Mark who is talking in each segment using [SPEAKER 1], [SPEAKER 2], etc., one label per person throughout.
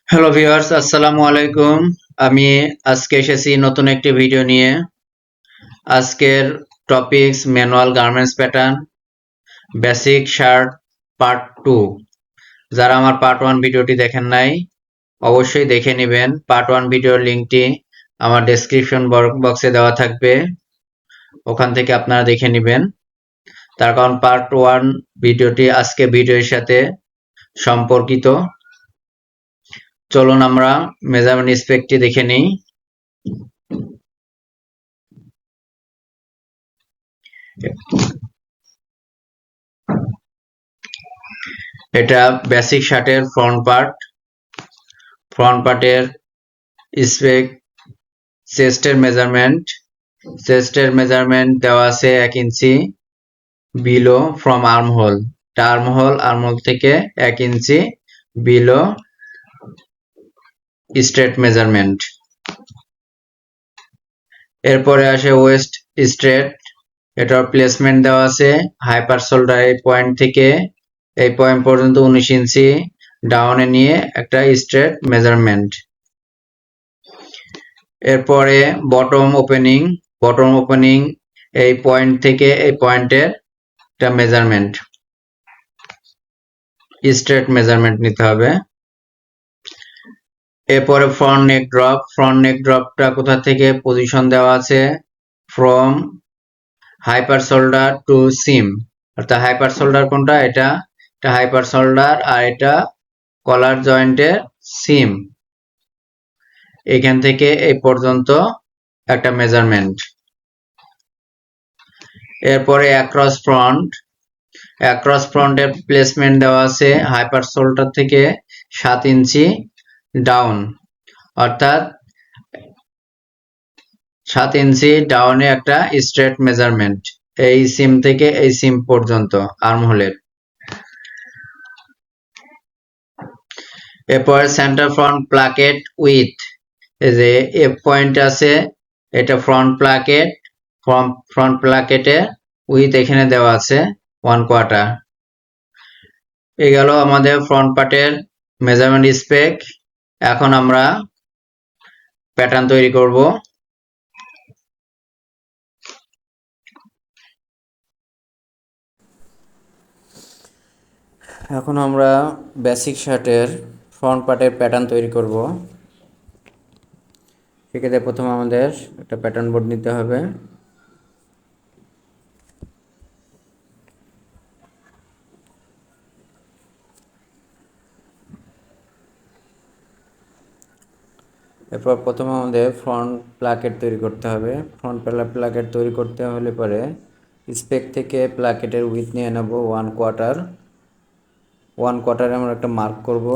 [SPEAKER 1] Hello viewers, আসসালামু আলাইকুম। আমি আজকে এসেছি নতুন একটি ভিডিও নিয়ে। আজকের topics manual garments pattern basic shirt part 2। যারা আমার পার্ট 1 ভিডিওটি দেখেন নাই অবশ্যই দেখে নেবেন। পার্ট 1 ভিডিওর লিংকটি আমার ডেসক্রিপশন বক্সে দেওয়া থাকবে, ওখান থেকে আপনারা দেখে নেবেন। তার কারণ পার্ট 1 ভিডিওটি আজকে ভিডিওর সাথে সম্পর্কিত। চলুন আমরা মেজারমেন্ট স্পেকটি দেখে নিই। এটা বেসিক শার্টের ফ্রন্ট পার্টের স্পেক। চেস্টের মেজারমেন্ট দেওয়া আছে 1 ইঞ্চি বিলো ফ্রম আর্মহোল। আর্মহোল থেকে 1 ইঞ্চি বিলো স্ট্রেট মেজারমেন্ট। এরপরে আসে ওয়েস্ট স্ট্রেট। এটার প্লেসমেন্ট দেওয়া আছে হাইপার শোল্ডার এই পয়েন্ট থেকে এই পয়েন্ট পর্যন্ত 19 ইঞ্চি ডাউনে নিয়ে একটা স্ট্রেট মেজারমেন্ট। এরপরে বটম ওপেনিং এই পয়েন্ট থেকে এই পয়েন্টের একটা মেজারমেন্ট, স্ট্রেট মেজারমেন্ট নিতে হবে। এরপরে ফ্রন্ট নেক ড্রপটা কোথা থেকে পজিশন দেওয়া আছে, ফ্রম হাইপার শোল্ডার টু সিম। অর্থাৎ হাইপার শোল্ডার কোনটা, এটা হাইপার শোল্ডার, আর এটা কলার জয়েন্টের সিম। এখান থেকে এই পর্যন্ত একটা মেজারমেন্ট। এরপরে অ্যাক্রস ফ্রন্টের প্লেসমেন্ট দেওয়া আছে হাইপার শোল্ডার থেকে 7 ইঞ্চি ডাউন, অর্থাৎ 7 ইঞ্চি ডাউনে একটা স্ট্রেট মেজারমেন্ট এই সিম থেকে এই সিম পর্যন্ত আর্মহোলের। এরপর সেন্টার ফ্রন্ট প্লাকেট উইথ, এই যে এফ পয়েন্ট আছে, এটা ফ্রন্ট প্লাকেটে উইথ এখানে দেওয়া আছে 1/4। এই গেল আমাদের ফ্রন্ট পার্টের মেজারমেন্ট স্পেক। এখন আমরা প্যাটার্ন তৈরি করব।
[SPEAKER 2] এখন আমরা বেসিক শার্টের ফ্রন্ট পার্টের প্যাটার্ন তৈরি করব। সেক্ষেত্রে প্রথমে আমাদের একটা প্যাটার্ন বোর্ড নিতে হবে। এরপর প্রথমে আমাদের ফ্রন্ট প্লাকেট তৈরি করতে হবে। ফ্রন্ট প্লাকেট তৈরি করতে হলে পরে স্পেক থেকে প্লাকেটের উইথ নিয়ে নেব 1/4 আমরা একটা মার্ক করব।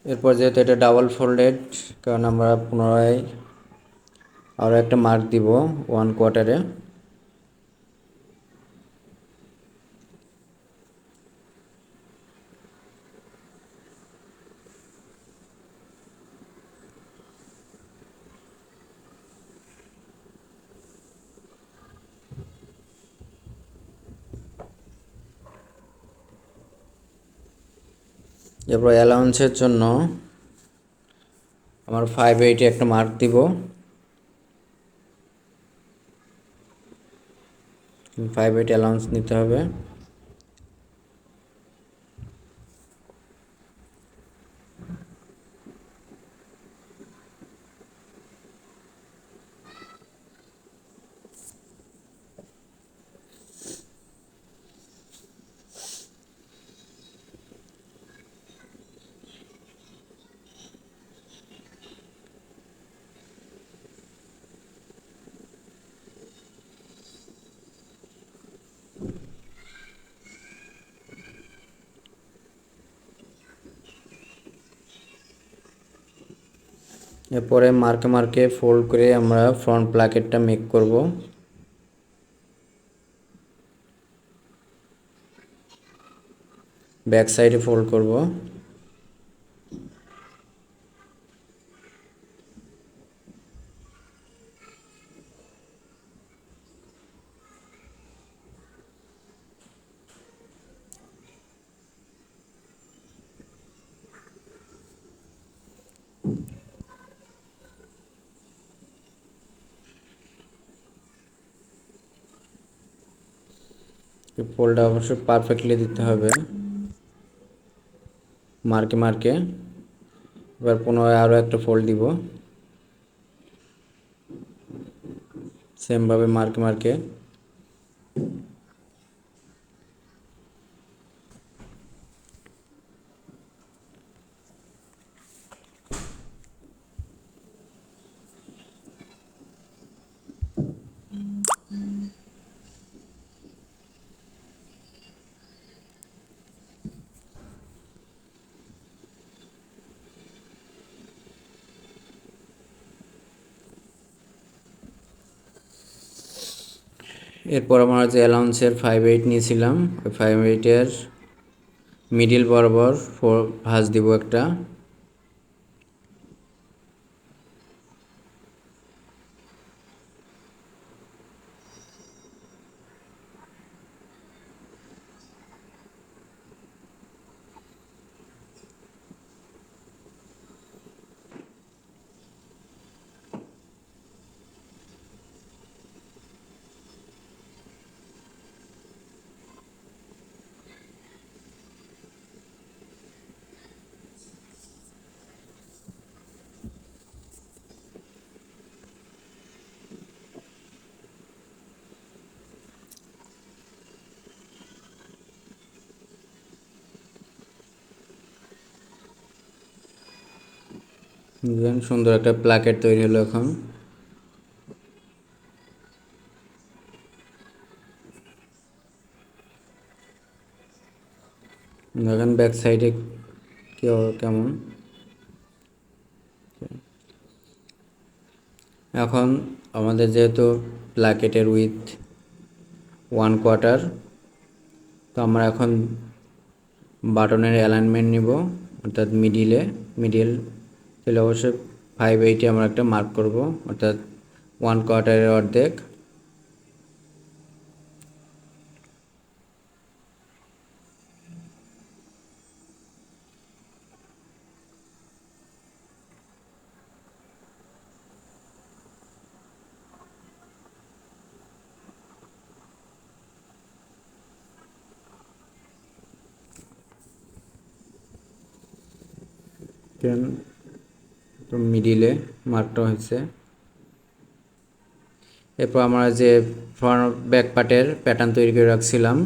[SPEAKER 2] এরপর যেহেতু এটা ডাবল ফোল্ডেড, কারণ আমরা পুনরায় আরও একটা মার্ক দিব 1/4। এরপর অ্যালাউন্সের জন্য আমার 5/8 একটা মার্ক দিব। 5/8 অ্যালাউন্স নিতে হবে। এরপরে মার্কে মার্কে ফোল্ড করে আমরা ফ্রন্ট প্লাকেটটা মেক করব। ব্যাক সাইডে ফোল্ড করব। ফোল্ডটা অবশ্যই পারফেক্টলি দিতে হবে মার্কে মার্কে। এবার পুনরায় আরও একটা ফোল্ড দিব সেমভাবে মার্কে মার্কে। এরপর আমরা যে অ্যালাউন্সের 5/8 নিয়েছিলাম ওই 5/8-এর মিডিল বরাবর ভাঁজ দিব একটা। সুন্দর একটা প্লাকেট তৈরি হলো এখন। দেখেন ব্যাক সাইডে কেমন। এখন আমাদের যেহেতু প্লাকেটের উইথ 1/4, তো আমরা এখন বাটনের অ্যালাইনমেন্ট নিব, অর্থাৎ মিডিল তাহলে অবশ্যই 5/8-এ আমরা একটা মার্ক করব, অর্থাৎ 1/4-এর অর্ধেক। তো মিডিলে মার্কটা হয়েছে। এরপর আমরা যে ফ্রন্ট ব্যাক পার্টের প্যাটার্ন তৈরি করে রাখছিলাম,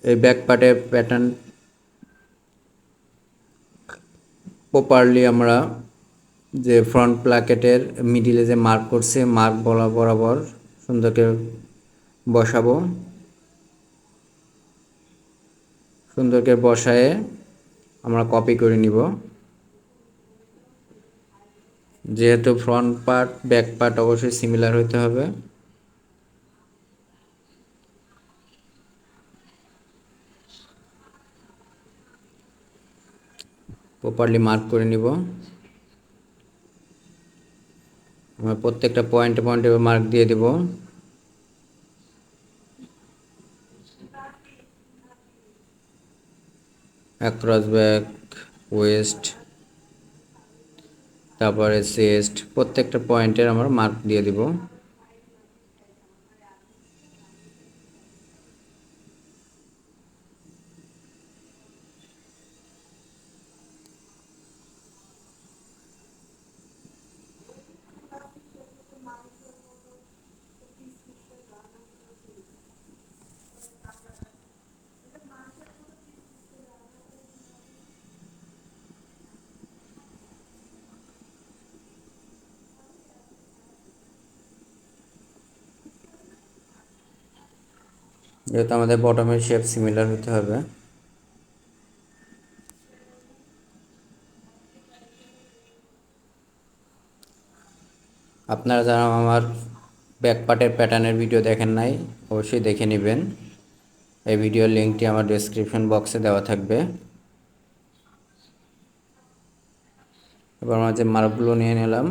[SPEAKER 2] এই ব্যাক পার্টের প্যাটার্ন প্রপারলি আমরা যে ফ্রন্ট প্লাকেটের মিডিলে যে মার্ক করছে মার্ক বরাবর সুন্দর করে বসাবো। সুন্দর করে বসায়ে আমরা কপি করে নিব। যেহেতু ফ্রন্ট পার্ট ব্যাক পার্ট অবশ্যই সিমিলার হতে হবে। প্রপারলি মার্ক করে নিব। আমরা প্রত্যেকটা পয়েন্টে পয়েন্টে মার্ক দিয়ে দেব। অ্যাক্রস ব্যাক, ওয়েস্ট, তারপরে চেস্ট, প্রত্যেকটা পয়েন্টের আমরা মার্ক দিয়ে দিব। যেহেতু আমাদের বটমের শেপ সিমিলার হতে হবে। আপনারা যারা আমার ব্যাক পার্টের প্যাটার্নের ভিডিও দেখেন নাই অবশ্যই দেখে নেবেন। এই ভিডিওর লিঙ্কটি আমার ডেসক্রিপশন বক্সে দেওয়া থাকবে। এবার আমরা যে মার্কগুলো নিয়ে নিলাম,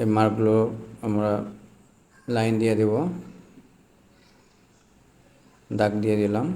[SPEAKER 2] এই মার্কগুলো আমরা লাইন দিয়ে দেব, দাগ দিয়ে দিলাম।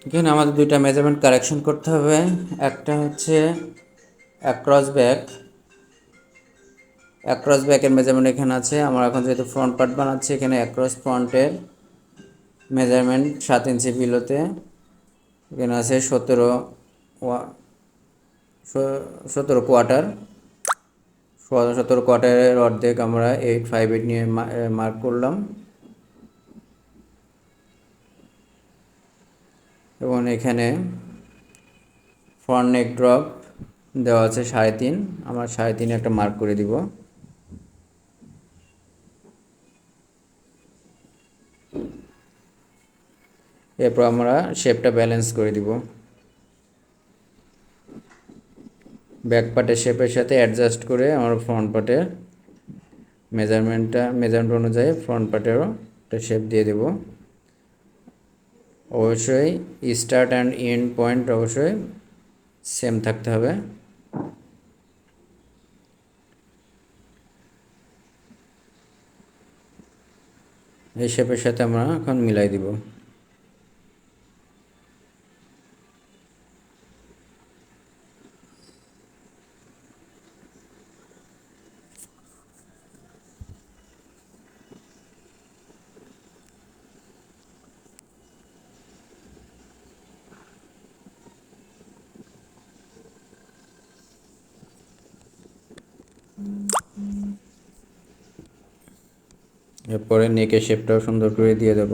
[SPEAKER 2] এখানে আমাদের দুইটা মেজারমেন্ট কারেকশন করতে হবে। একটা হচ্ছে অ্যাক্রস ব্যাকের মেজারমেন্ট এখানে আছে। আমরা এখন যেহেতু ফ্রন্ট পার্ট বানাচ্ছি, এখানে অ্যাক্রস ফ্রন্টের মেজারমেন্ট 7 ইঞ্চি বিলোতে এখানে আছে 17 কোয়ার্টার। 17 কোয়ার্টারের অর্ধেক আমরা 858 নিয়ে মার্ক করলাম এবং এখানে ফ্রন্ট নেক ড্রপ দেওয়া আছে 3.5, আমরা 3.5 একটা মার্ক করে দিব। এরপর আমরা শেপটা ব্যালেন্স করে দিব, ব্যাক পার্টের শেপের সাথে অ্যাডজাস্ট করে আমরা ফ্রন্ট পার্টের মেজারমেন্ট অনুযায়ী ফ্রন্ট পার্টেরও একটা শেপ দিয়ে দেব। অবশ্যই স্টার্ট অ্যান্ড এন্ড পয়েন্ট অবশ্যই সেম থাকতে হবে। এই শেপের সাথে আমরা এখন মিলাই দিব। এরপরে নেকের শেপটাও সুন্দর করে দিয়ে দেব।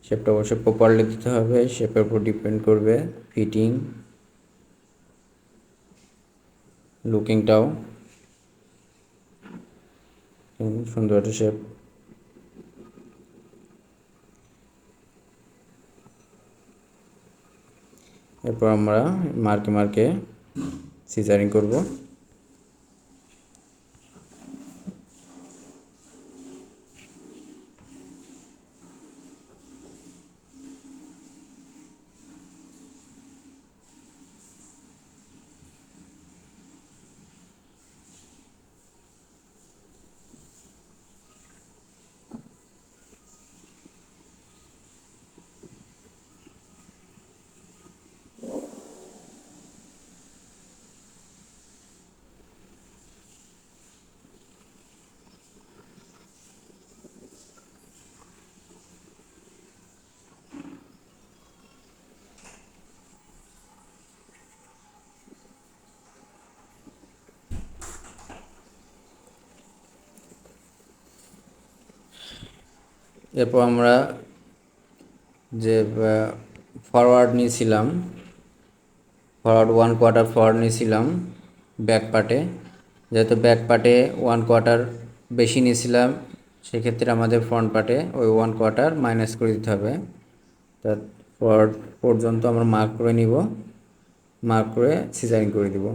[SPEAKER 2] শেপটা অবশ্যই প্রপারলি দিতে হবে, শেপের উপর ডিপেন্ড করবে ফিটিং, লুকিংটাও সুন্দর একটা শেপ। এরপর আমরা মার্কে সিজারিং করব। এরপর আমরা যে ফরওয়ার্ড নিয়েছিলাম, ফরওয়ার্ড 1 কোয়ার্টার ফরওয়ার্ড নিয়েছিলাম ব্যাক পার্টে, যেহেতু ব্যাক পার্টে 1 কোয়ার্টার বেশি নিয়েছিলাম, সেক্ষেত্রে আমাদের ফ্রন্ট পার্টে ওই 1 কোয়ার্টার মাইনাস করে দিতে হবে। তা ফরওয়ার্ড পর্যন্ত আমরা মার্ক করে নিব, মার্ক করে সিজারিং করে দিব।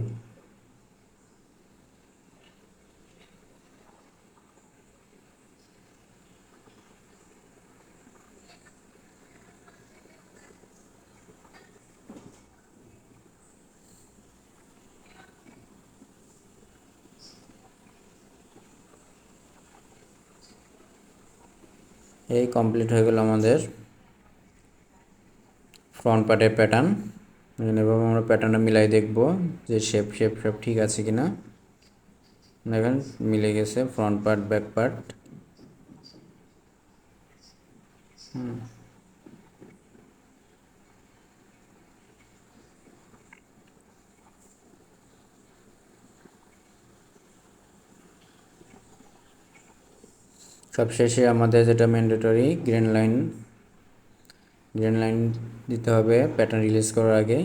[SPEAKER 2] এই কমপ্লিট হয়ে গেল আমাদের ফ্রন্ট পার্টের প্যাটার্ন। এভাবে আমরা প্যাটার্নটা মিলাই দেখব যে শেপ সব ঠিক আছে কিনা। দেখেন মিলে গেছে ফ্রন্ট পার্ট ব্যাক পার্ট। সবশেষে আমাদের যেটা ম্যান্ডেটরি গ্রিন লাইন দিতে হবে প্যাটার্ন রিলিজ করার আগে।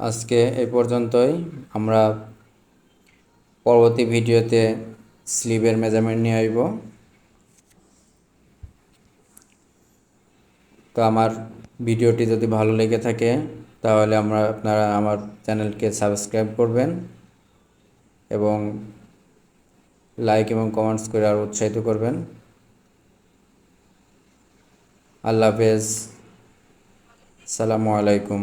[SPEAKER 2] আজকে এই পর্যন্তই। আমরা পরবর্তী ভিডিওতে স্লিভের মেজারমেন্ট নিয়ে আসব। তো আমার ভিডিওটি যদি ভালো লেগে থাকে তাহলে আপনারা আমার চ্যানেলকে সাবস্ক্রাইব করবেন এবং লাইক এবং কমেন্টস করে আরও উৎসাহিত করবেন। আল্লাহ হাফেজ, আসসালামু আলাইকুম।